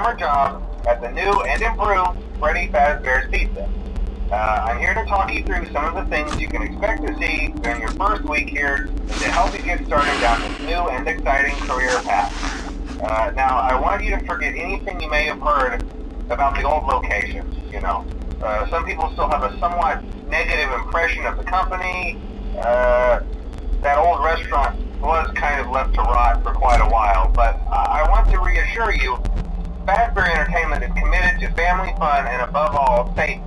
your job at the new and improved Freddy Fazbear's Pizza. I'm here to talk you through some of the things you can expect to see during your first week here and to help you get started down this new and exciting career path. Now, I want you to forget anything you may have heard about the old location. Some people still have a somewhat negative impression of the company. That old restaurant was kind of left to rot for quite a while, but I want to reassure you, Fazbear Entertainment is committed to family fun and above all, safety.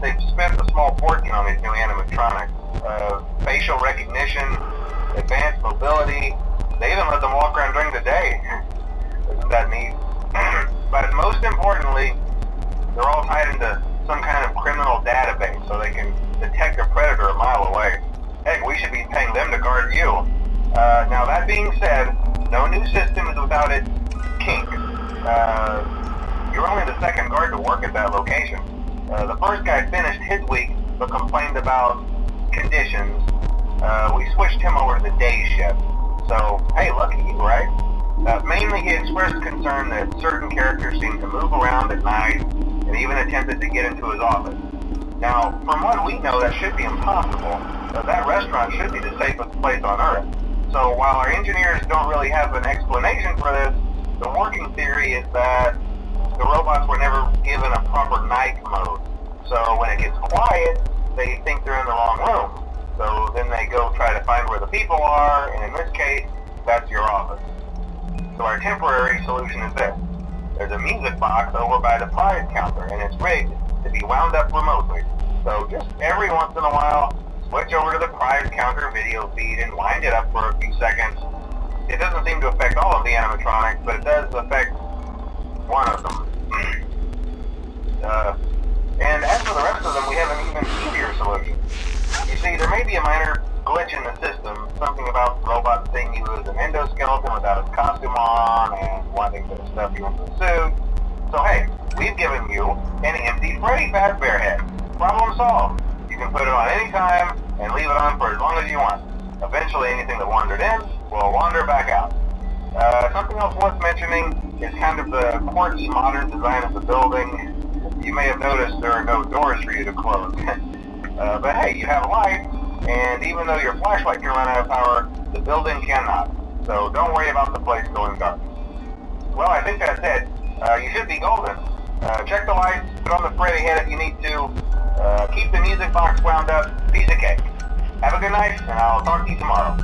They've spent a small fortune on these new animatronics. Facial recognition, advanced mobility. They even let them walk around during the day. Isn't that neat? But most importantly, they're all tied into some kind of criminal database so they can detect a predator a mile away. Heck, we should be paying them to guard you. Now that being said, no new system is without its kinks. You're only the second guard to work at that location. The first guy finished his week but complained about conditions. We switched him over to the day shift. So, hey, lucky you, right? Mainly he expressed concern that certain characters seemed to move around at night and even attempted to get into his office. Now, from what we know, that should be impossible. That restaurant should be the safest place on Earth. So while our engineers don't really have an explanation for this, the working theory is that the robots were never given a proper night mode. So when it gets quiet, they think they're in the wrong room. So then they go try to find where the people are, and in this case, that's your office. So our temporary solution is this. There's a music box over by the prize counter, and it's rigged to be wound up remotely. So just every once in a while, switch over to the prize counter video feed and wind it up for a few seconds. It doesn't seem to affect all of the animatronics, but it does affect one of them. And as for the rest of them, we have an even easier solution. You see, there may be a minor glitch in the system, something about the robot seeing you as an endoskeleton without its costume on and wanting to stuff you into a suit. So hey, we've given you an empty Freddy Fazbear head. Problem solved. You can put it on any time and leave it on for as long as you want. Eventually anything that wandered in will wander back out. Something else worth mentioning is kind of the quirky modern design of the building. You may have noticed there are no doors for you to close. But hey, you have light, and even though your flashlight can run out of power, the building cannot. So don't worry about the place going dark. Well, I think that's it. You should be golden. Check the lights, put on the Freddy head if you need to. Keep the music box wound up. Piece of cake. Have a good night, and I'll talk to you tomorrow.